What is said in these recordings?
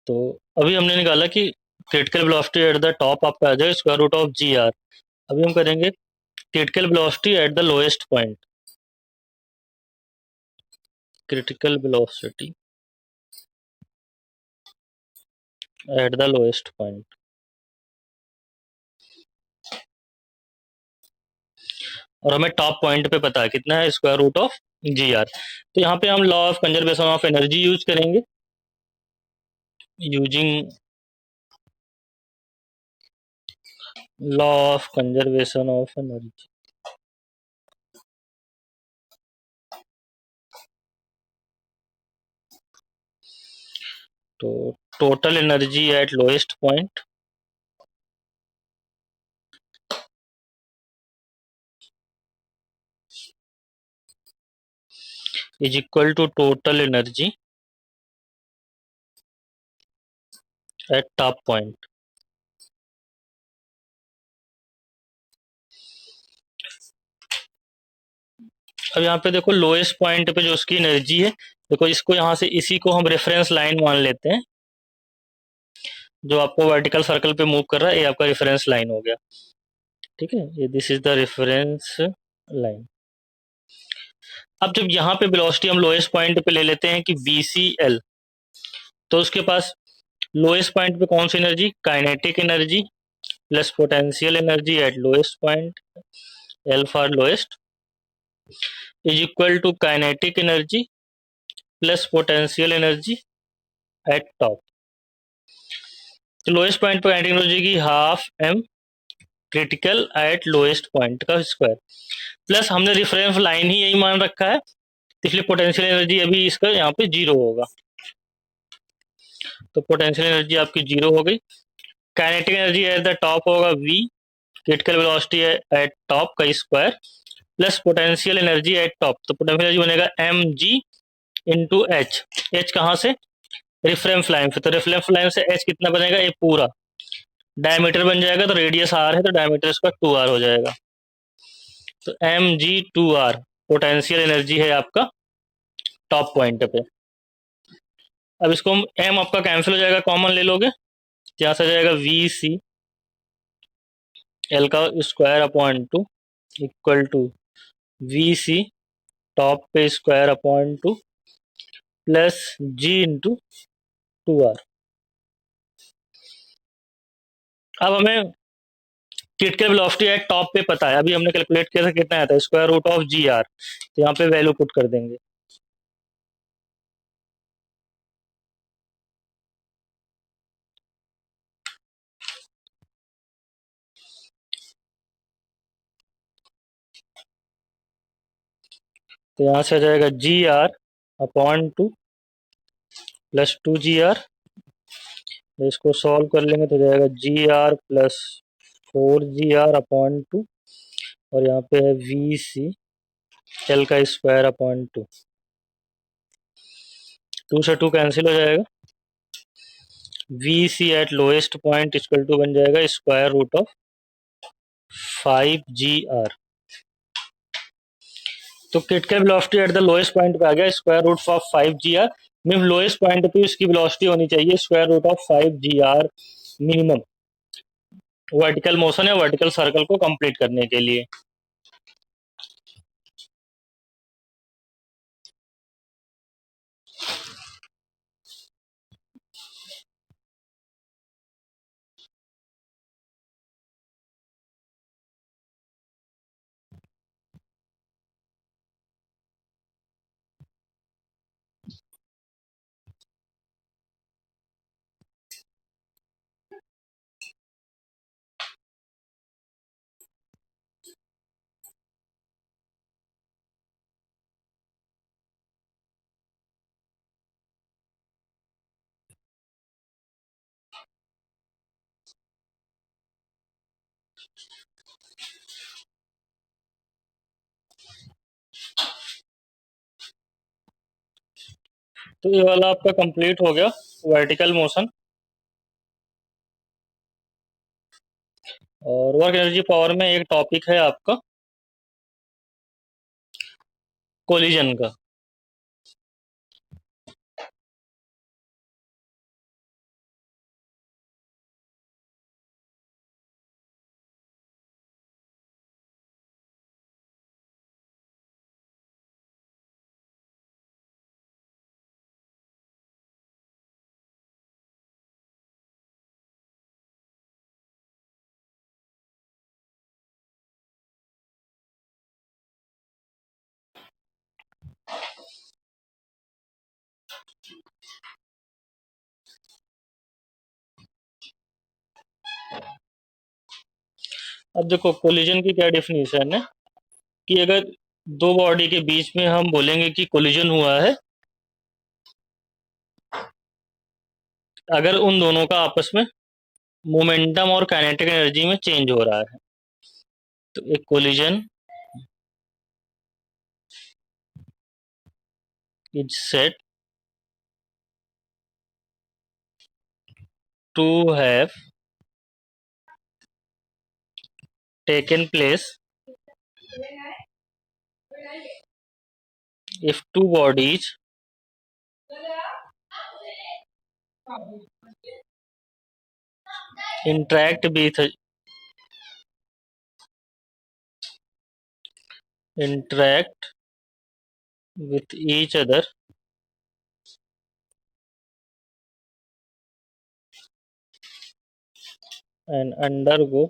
तो अभी हमने निकाला कि critical velocity at the top आपका आ जाएगा square root of G R. अभी हम करेंगे critical velocity at the lowest point. Critical velocity at the lowest point. और हमें टॉप पॉइंट पे पता है कितना है, square root of G R. तो यहाँ पे हम law of conservation of energy use करेंगे। Using law of conservation of energy, तो total energy at lowest point is equal to total energy at top point. अब यहाँ पे देखो लोएस्ट पॉइंट पे जो उसकी एनर्जी है, देखो इसको यहाँ से इसी को हम रेफरेंस लाइन मान लेते हैं। जो आपको वर्टिकल सर्कल पे मूव कर रहा है ये आपका रेफरेंस लाइन हो गया। ठीक है, ये this is the reference line. अब जब यहाँ पे वेलोसिटी हम लोएस्ट पॉइंट पे ले लेते हैं कि VCL, तो उसके पास लोएस्ट पॉइंट पे कौन सी energy, kinetic energy plus potential energy at lowest point, L for lowest, is equal to kinetic energy plus potential energy at top. तो लोएस्ट पॉइंट पर काइनेटिक एनर्जी की half M critical at lowest point का square, plus हमने reference line ही यही मान रखा है, इसलिए पोटेंशियल एनर्जी अभी इसका यहाँ पे जीरो होगा। तो पोटेंशियल एनर्जी आपकी जीरो हो गई। Kinetic energy at the top होगा V critical velocity at top का square plus potential energy at top, तो पोटेंशियल एनर्जी बनेगा mg इंटू एच। एच कहाँ से, रेफरेंस लाइन से, तो रेफरेंस लाइन से एच कितना बनेगा, ये पूरा डायमीटर बन जाएगा, तो रेडियस आर है तो डायमीटर इसका 2r हो जाएगा। तो mg2r पोटेंशियल एनर्जी है आपका टॉप पॉइंट पे। अब इसको हम m आपका कैंसिल हो जाएगा, कॉमन ले लोगे, यहाँ से जाएगा VC एल का square upon two equal to VC top पे square upon two plus G into 2r। अब हमें क्रिटिकल वेलोसिटी एट टॉप पे पता है, अभी हमने कैलकुलेट किया था कितना आया था, square root of G R. तो यहाँ पे वैल्यू पुट कर देंगे। तो यहाँ से आ जाएगा G R upon two plus 2GR। इसको सॉल्व कर लेंगे तो जाएगा GR plus 4GR upon two, और यहाँ पे है VC एल का स्क्वायर अपॉन टू, 2 से 2 कैंसिल हो जाएगा। VC at lowest point equal to बन जाएगा स्क्वायर रूट ऑफ 5GR। तो critical velocity at the lowest point पे आ गया square root of 5GR। Mean lowest point पे इसकी वेलोसिटी होनी चाहिए स्क्वायर root of 5GR minimum, vertical motion या वर्टिकल सर्कल को कंप्लीट करने के लिए। तो ये वाला आपका कंप्लीट हो गया वर्टिकल मोशन। और वर्क एनर्जी पावर में एक टॉपिक है आपका कोलिजन का। अब देखो कोलिजन की क्या डेफिनेशन है कि अगर दो बॉडी के बीच में हम बोलेंगे कि कोलिजन हुआ है अगर उन दोनों का आपस में मोमेंटम और काइनेटिक एनर्जी में चेंज हो रहा है। तो एक collision is said to have taken place if two bodies interact interact with each other and undergo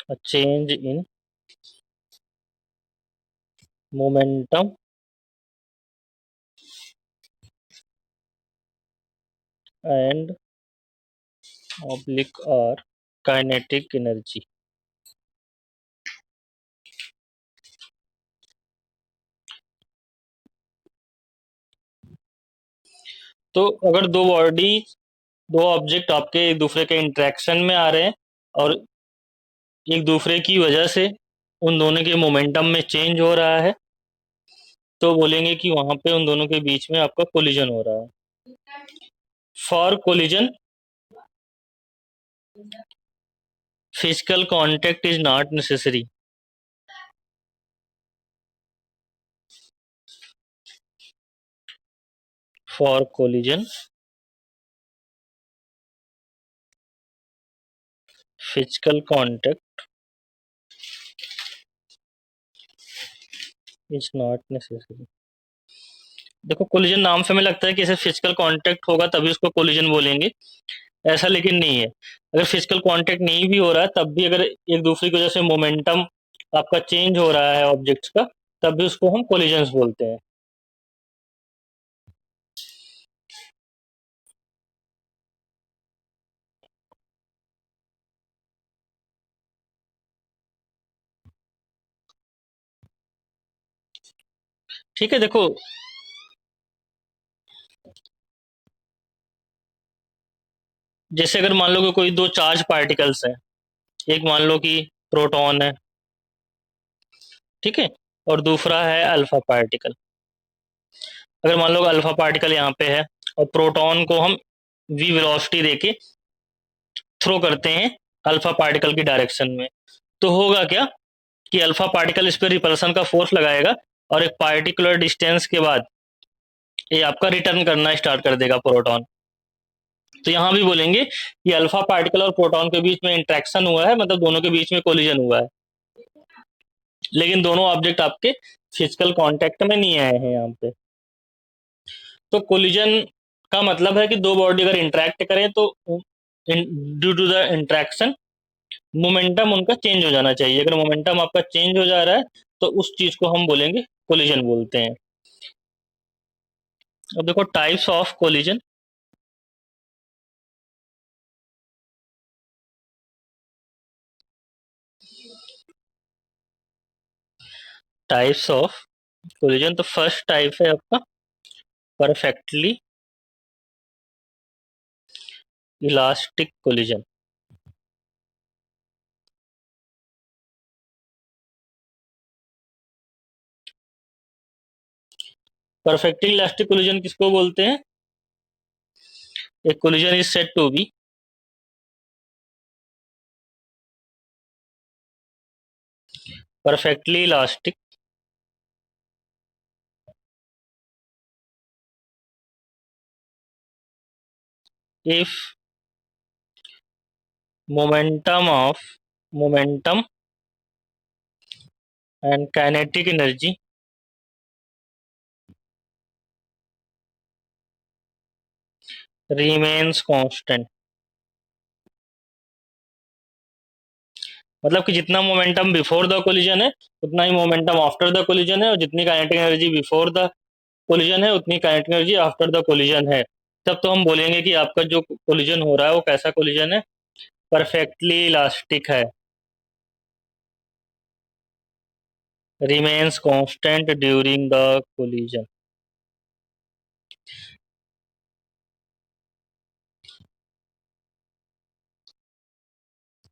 a change in momentum and oblique or kinetic energy। तो अगर दो ऑब्जेक्ट आपके एक दूसरे के इंटरेक्शन में आ रहे हैं और एक दूसरे की वजह से उन दोनों के मोमेंटम में चेंज हो रहा है तो बोलेंगे कि वहां पे उन दोनों के बीच में आपका कोलिजन हो रहा है। For collision physical contact is not necessary. For collision physical contact is not necessary. देखो कोलिजन नाम से हमें लगता है कि ऐसे फिजिकल कांटेक्ट होगा तभी उसको कोलिजन बोलेंगे, ऐसा लेकिन नहीं है। अगर फिजिकल कांटेक्ट नहीं भी हो रहा है तब भी अगर एक दूसरे की वजह से मोमेंटम आपका चेंज हो रहा है ऑब्जेक्ट्स का तब भी उसको हम कोलिजन्स बोलते हैं। ठीक है, देखो जैसे अगर मान लो कि कोई दो चार्ज पार्टिकल्स हैं, एक मान लो कि प्रोटॉन है, ठीक है, और दूसरा है अल्फा पार्टिकल। अगर मान लो अल्फा पार्टिकल यहाँ पे है और प्रोटॉन को हम वी वेलोसिटी देके थ्रो करते हैं अल्फा पार्टिकल की डायरेक्शन में, तो होगा क्या कि अल्फा पार्टिकल इस पर रिपल्सन का फोर्स लगाएगा और एक पार्टिकुलर डिस्टेंस के बाद ये आपका रिटर्न करना स्टार्ट कर देगा प्रोटॉन। तो यहाँ भी बोलेंगे कि अल्फा पार्टिकल और प्रोटॉन के बीच में इंट्रैक्शन हुआ है, मतलब दोनों के बीच में कोलिजन हुआ है, लेकिन दोनों ऑब्जेक्ट आपके फिजिकल कांटेक्ट में नहीं आए हैं यहाँ पे। तो कोलिजन का मतलब है कि दो बॉडी अगर इंटरेक्ट करें तो due to the interaction momentum उनका चेंज हो जाना चाहिए। अगर मोमेंटम आपका चेंज हो जा रहा है तो उस चीज को हम बोलेंगे कोलिजन बोलते हैं। अब देखो types of collision. Types of collision, तो फर्स्ट टाइप है आपका perfectly elastic collision. Perfectly elastic collision किसको बोलते हैं? A collision is said to be perfectly elastic if momentum and kinetic energy remains constant। मतलब कि जितना मोमेंटम बिफोर द कोलिजन है उतना ही मोमेंटम आफ्टर द कोलिजन है, और जितनी kinetic energy before the collision है उतनी kinetic energy after the collision है। तब तो हम बोलेंगे कि आपका जो कोलिजन हो रहा है वो कैसा कोलिजन है, परफेक्टली इलास्टिक है, remains constant during the collision.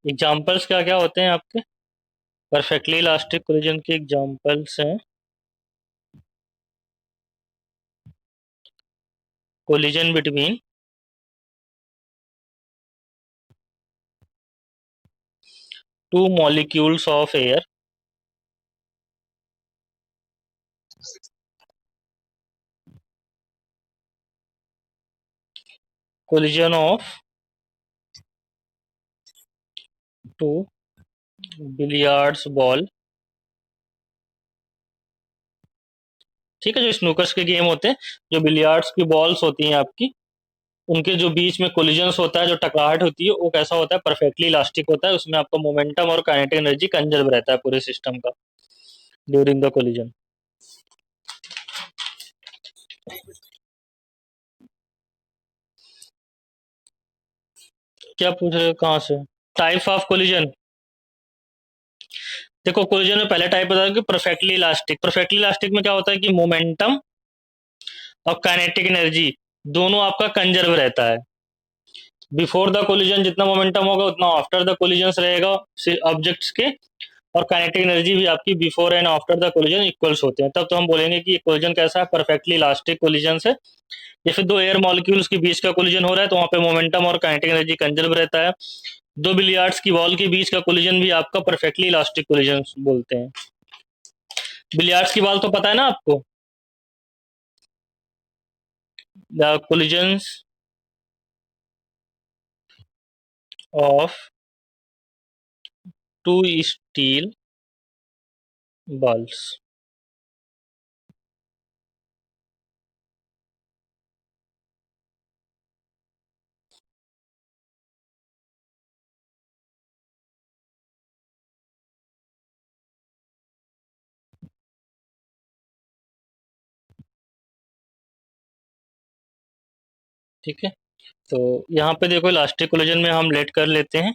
Examples क्या क्या होते हैं आपके परफेक्टली इलास्टिक कोलिजन के? एग्जाम्पल्स हैं collision between two molecules of air, collision of two billiards ball. ठीक है, जो स्नूकर्स के गेम होते हैं, जो बिलियर्ड्स की बॉल्स होती हैं आपकी, उनके जो बीच में कोलिजन्स होता है, जो टकराहट होती है, वो कैसा होता है, परफेक्टली इलास्टिक होता है, उसमें आपका मोमेंटम और काइनेटिक एनर्जी कंजर्व रहता है पूरे सिस्टम का ड्यूरिंग द कोलिजन। क्या पूछ रहे हो, कहाँ से? Type of collision. देखो, कोलिजन में पहले टाइप बताया कि परफेक्टली इलास्टिक। परफेक्टली इलास्टिक में क्या होता है कि मोमेंटम और काइनेटिक एनर्जी दोनों आपका कंजर्व रहता है। बिफोर द कोलिजन जितना मोमेंटम होगा उतना आफ्टर द कोलिजन रहेगा ऑब्जेक्ट्स के, और काइनेटिक एनर्जी भी आपकी before and after the collision equals होते हैं। तब तो हम बोलेंगे कि कोलिजन कैसा है, परफेक्टली इलास्टिक कोलिजन है। या फिर दो एयर मॉलिक्यूल्स के बीच का कोलिजन हो रहा है तो वहां पे मोमेंटम और काइनेटिक एनर्जी कंजर्व रहता है। दो बिलियर्ड्स की बॉल के बीच का कोलिजन भी आपका परफेक्टली इलास्टिक कोलिजन बोलते हैं। बिलियर्ड्स की बॉल तो पता है ना आपको, the collisions of two steel balls. ठीक है, तो यहाँ पे देखो इलास्टिक कोलिजन में हम लेट कर लेते हैं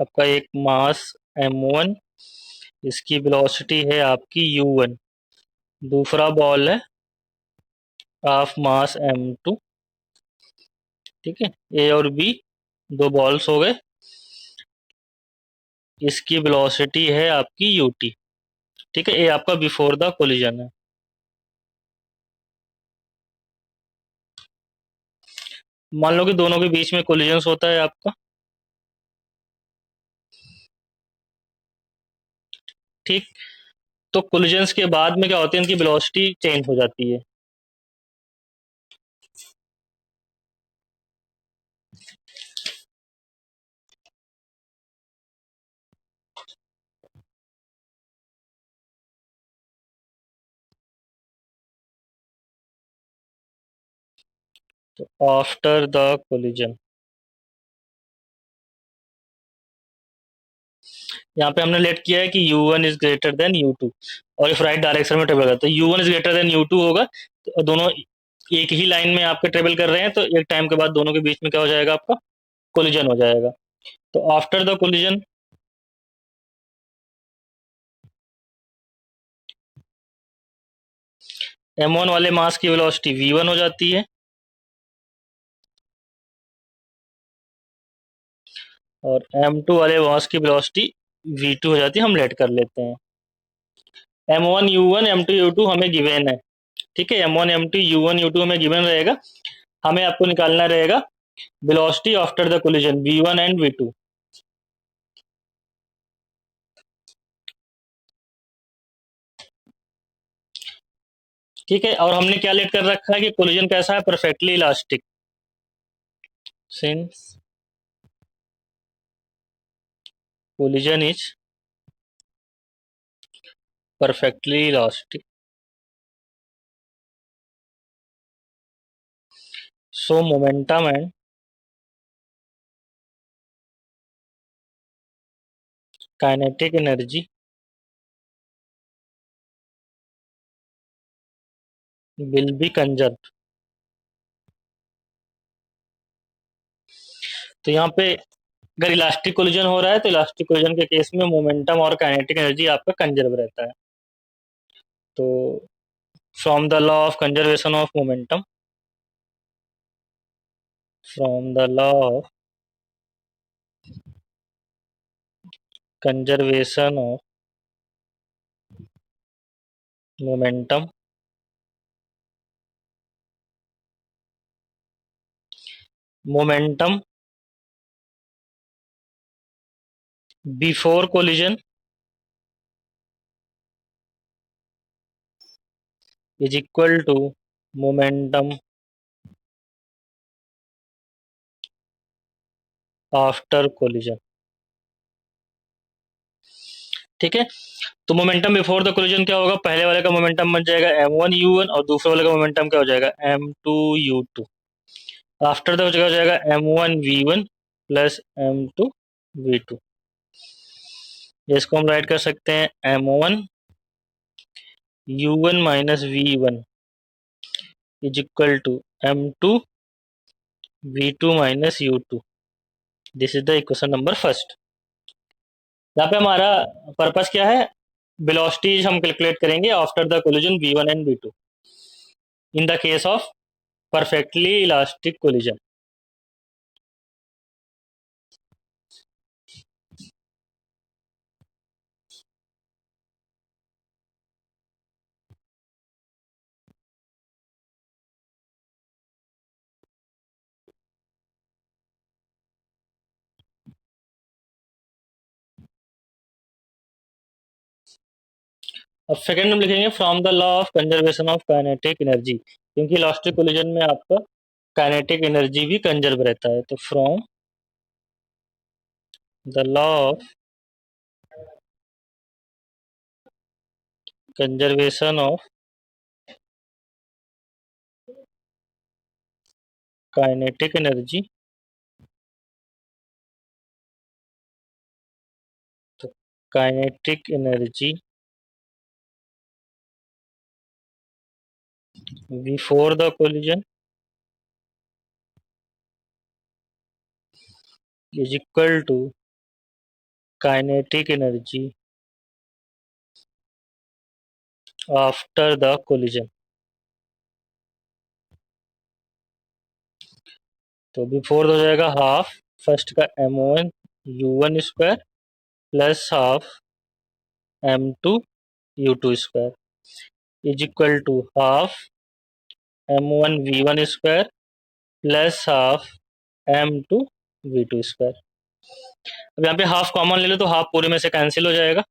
आपका एक मास m1, इसकी वेलोसिटी है आपकी u1, दूसरा बॉल है ऑफ मास m2। ठीक है, ए और बी दो बॉल्स हो गए, इसकी वेलोसिटी है आपकी ut। ठीक है, ये आपका बिफोर द कोलिजन है। मान लो कि दोनों के बीच में कोलिजन होता है आपका। ठीक, तो कोलिजन्स के बाद में क्या होती है, इनकी वेलोसिटी चेंज हो जाती है। तो आफ्टर द कोलिजन, यहाँ पे हमने लेट किया है कि u1 is greater than u2, और इफ राइट डायरेक्शन में ट्रेवल करता है तो u1 is greater than u2 होगा। तो दोनों एक ही लाइन में आपके ट्रेवल कर रहे हैं, तो एक टाइम के बाद दोनों के बीच में क्या हो जाएगा, आपका कोलिजन हो जाएगा। तो आफ्टर द कोलिजन, m1 वाले मास की वेलोसिटी v1 हो जाती है, और m2 वाले मास की वेलोसिटी v2 हो जाती है। हम लेट कर लेते हैं m1 u1 m2 u2 हमें गिवन है। ठीक है, m1 m2 u1 u2 हमें गिवन रहेगा। हमें आपको निकालना रहेगा velocity after the collision v1 and v2। ठीक है, और हमने क्या लेट कर रखा है कि कोलिजन कैसा है, perfectly elastic. Since collision is perfectly elastic, so momentum and kinetic energy will be conserve. तो यहाँ पे अगर इलास्टिक कोलिजन हो रहा है तो इलास्टिक कोलिजन के केस में मोमेंटम और काइनेटिक एनर्जी आपका कंजर्व रहता है। तो from the law of conservation of momentum, from the law of conservation of momentum, momentum before collision is equal to momentum after collision. ठीक है, तो मोमेंटम बिफोर द कोलिजन क्या होगा, पहले वाले का मोमेंटम बन जाएगा m1u1 और दूसरे वाले का मोमेंटम क्या हो जाएगा m2u2। आफ्टर द हो जाएगा m1v1 प्लस m2v2। इसको हम राइट कर सकते हैं m1u1 minus v1 is equal to m2v2 minus u2। This is the equation number first. यहाँ पे हमारा पर्पस क्या है, वेलोसिटीज हम कैलकुलेट करेंगे after the collision v1 and v2 in the case of perfectly elastic collision. अब second हम लिखेंगे from the law of conservation of kinetic energy, क्योंकि इलास्टिक कोलिजन में आपका काइनेटिक एनर्जी भी कंजर्व रहता है। तो from the law of conservation of kinetic energy, तो kinetic energy before the collision is equal to kinetic energy after the collision. तो before हो जाएगा हाफ फर्स्ट का m1u1 square plus half m2u2 square is equal to half m1v1 square plus half m2v2 square. अब यहाँ पे half common ले लो तो half पूरे में से कैंसिल हो जाएगा।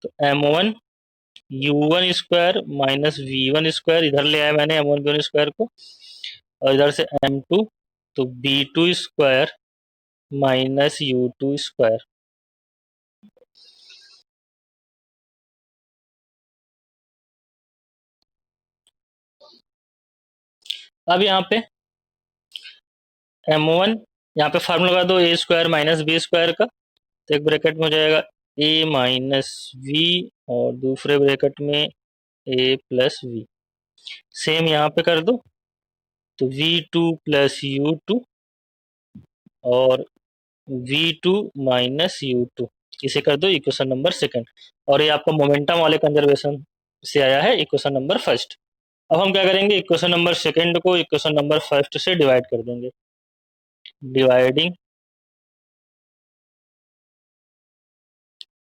तो m1u1 square minus v1 square इधर ले आया मैंने m1v1 स्क्वायर को, और इधर से m2, तो b2 square minus u2 square. अब यहाँ पे m1, यहाँ पे फार्मूला लगा दो ए स्क्वायर माइनस बी स्क्वायर का, तो एक ब्रैकेट में हो जाएगा a माइनस वी और दूसरे ब्रैकेट में a प्लस वी। सेम यहाँ पे कर दो, तो v2 प्लस u2 और v2 माइनस u2, इसे कर दो इक्वेशन नंबर सेकंड। और ये आपका मोमेंटम वाले कंजर्वेशन से आया है इक्वेशन नंबर फर्स्ट। अब हम क्या करेंगे, इक्वेशन नंबर सेकंड को इक्वेशन नंबर फर्स्ट से डिवाइड कर देंगे। Dividing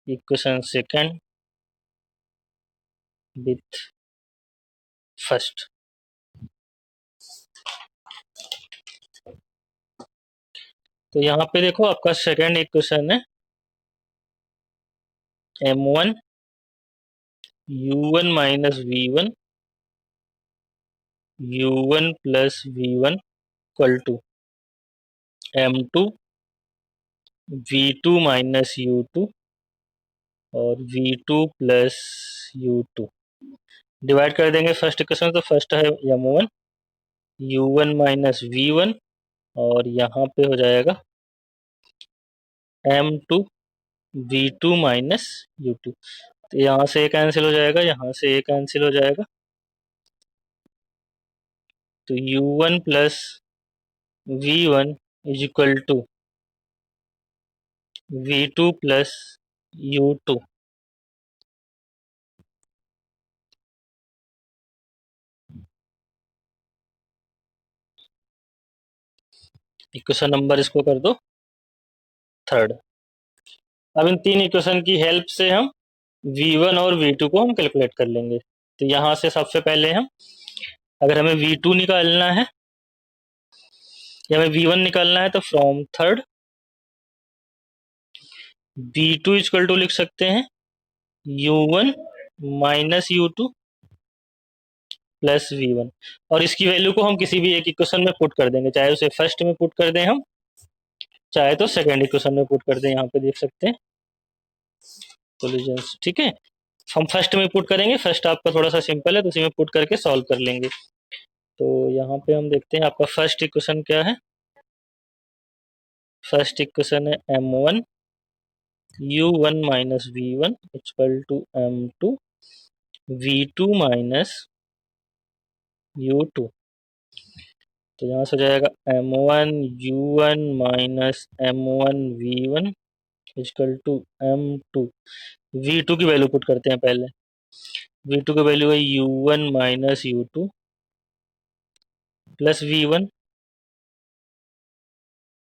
equation second with first. तो यहाँ पे देखो आपका सेकंड इक्वेशन है m1 u1 minus v1 u1 plus v1 equal to m2 v2 minus u2 और v2 प्लस u2। डिवाइड कर देंगे फर्स्ट इक्वेशन, तो फर्स्ट है m1 u1 माइनस v1 और यहाँ पे हो जाएगा m2 v2 माइनस u2। तो यहाँ से एक कैंसिल हो जाएगा, यहाँ से एक कैंसिल हो जाएगा, तो u1 plus v1 is equal to v2 plus u2। Equation number इसको कर दो थर्ड। अब इन तीन इक्वेशन की हेल्प से हम v1 और v2 को हम कैलकुलेट कर लेंगे। तो यहाँ से सबसे पहले हम, अगर हमें v2 निकालना है या हमें v1 निकालना है, तो from third v2 equal to लिख सकते हैं u1 minus u2 plus v1, और इसकी वैल्यू को हम किसी भी एक इक्वेशन में पुट कर देंगे, चाहे उसे फर्स्ट में पुट कर दें हम, चाहे तो सेकेंड इक्वेशन में पुट कर दें। यहाँ पे देख सकते हैं कोलिजन्स, ठीक है। हम फर्स्ट में पुट करेंगे, फर्स्ट आपका थोड़ा सा सिंपल है तो उसी में पुट करके सॉल्व कर लेंगे। तो यहाँ पे हम देखते हैं आपका फर्स्ट इक्वेशन क्या है। फर्स्ट इक्वेशन है m1 u1 minus v1 equal to m2 v2 minus u2। तो यहाँ से हो जाएगा m1 u1 minus m1 v1 equal to m2। v2 की वैल्यू पुट करते हैं पहले। v2 की वैल्यू है u1 minus u2 plus v1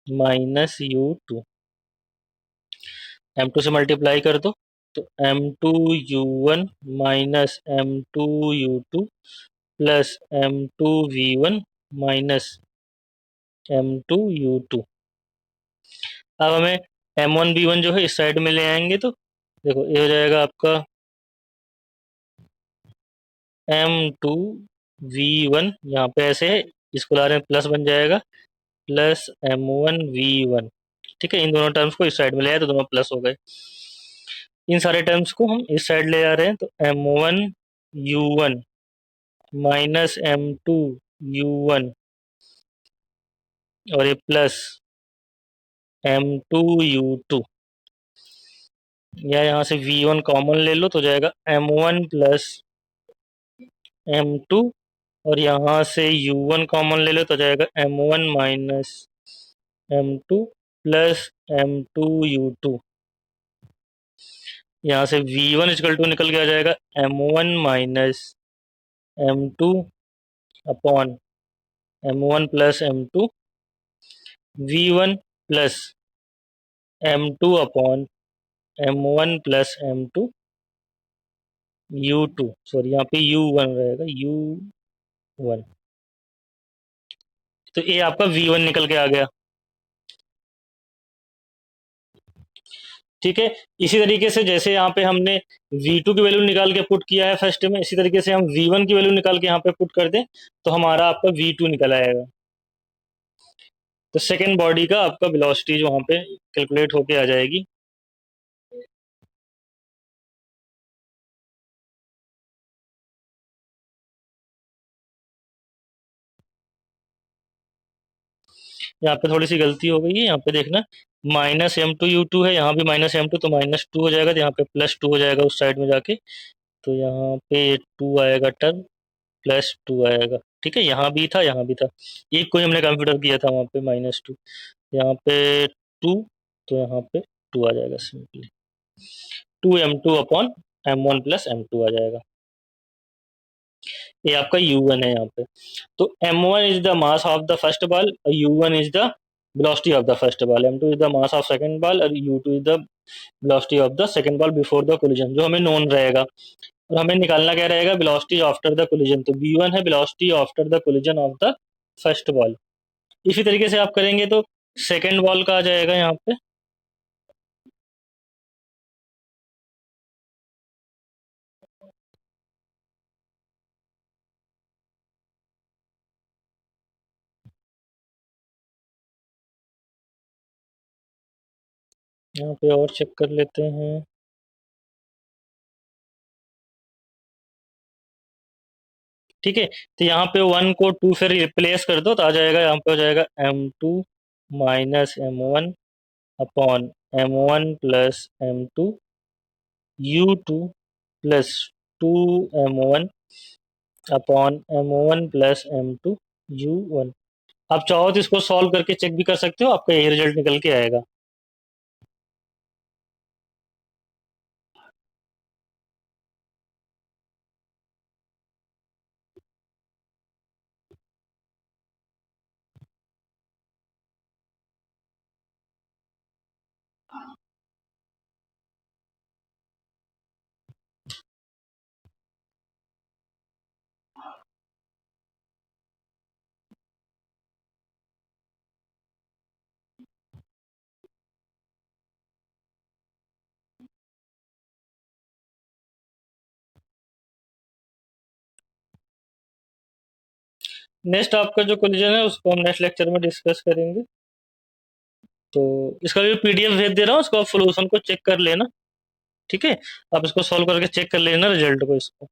minus u2। m2 से मल्टीप्लाई कर दो तो m2 u1 minus m2 u2 plus m2 v1 minus m2 u2। अब हमें m1 v1 जो है इस साइड में ले आएंगे, तो देखो ये हो जाएगा आपका m2 v1, यहाँ पे ऐसे है, इसको ला रहे हैं प्लस बन जाएगा प्लस m1 v1। ठीक है, इन दोनों टर्म्स को इस साइड में ले आए तो दोनों प्लस हो गए। इन सारे टर्म्स को हम इस साइड ले आ रहे हैं, तो m1 u1 minus m2 u1 और ये प्लस m2 u2, या यहाँ से v1 कॉमन ले लो तो जाएगा m1 प्लस m2, और यहाँ से u1 कॉमन ले लो तो जाएगा m1 minus m2 plus m2 u2। यहाँ से v1 इक्वल टू निकल के आ जाएगा m1 minus m2 upon m1 plus m2, v1 plus m2 upon m1 plus m2 u2, sorry यहाँ पे u1 रहेगा u1। तो ये आपका v1 निकल के आ गया। ठीक है, इसी तरीके से जैसे यहाँ पे हमने v2 की वैल्यू निकाल के पुट किया है फर्स्ट में, इसी तरीके से हम v1 की वैल्यू निकाल के यहाँ पे पुट कर दें तो हमारा आपका v2 निकल आएगा। तो सेकेंड बॉडी का आपका वेलोसिटी जो वहाँ पे कैलकुलेट होके आ जाएगी। यहाँ पे थोड़ी सी गलती हो गई है, यहाँ पे देखना माइनस m2 u2 है, यहाँ भी माइनस m2, तो -2 हो जाएगा, तो यहाँ पे +2 हो जाएगा उस साइड में जाके, तो यहाँ पे 2 आएगा टर्म, +2 आएगा। ठीक है, यहाँ भी था यहाँ भी था, एक को ही हमने कंप्यूटर किया था वहाँ पे -2, यहाँ पे 2, तो यहाँ पे 2 आ जाएगा simply, 2m2 upon m1 plus m2 आ जाएगा। ये आपका u1 है यहाँ पे। तो m1 is the mass of the first ball, u1 is the velocity of the first ball, m2 is the mass of second ball और u2 is the velocity of the second ball before the collision, जो हमें known रहेगा। और हमें निकालना क्या रहेगा, velocity after the collision। तो v1 है velocity after the collision of the first ball। इसी तरीके से आप करेंगे तो सेकेंड बॉल का आ जाएगा यहाँ पे, यहाँ पे और चेक कर लेते हैं। ठीक है, तो यहाँ पे 1 को 2 से रिप्लेस कर दो तो आ जाएगा, यहाँ पे हो जाएगा m2 minus m1 upon m1 plus m2 u2 plus 2m1 upon m1 plus m2 U1। आप चाहो तो इसको सॉल्व करके चेक भी कर सकते हो, आपका यही रिजल्ट निकल के आएगा। नेक्स्ट आपका जो कोलिजन है उसको हम नेक्स्ट लेक्चर में डिस्कस करेंगे। तो इसका जो पीडीएफ भेज दे रहा हूँ, उसको आप सॉल्यूशन को चेक कर लेना। ठीक है, आप इसको सॉल्व करके चेक कर लेना रिजल्ट को इसको।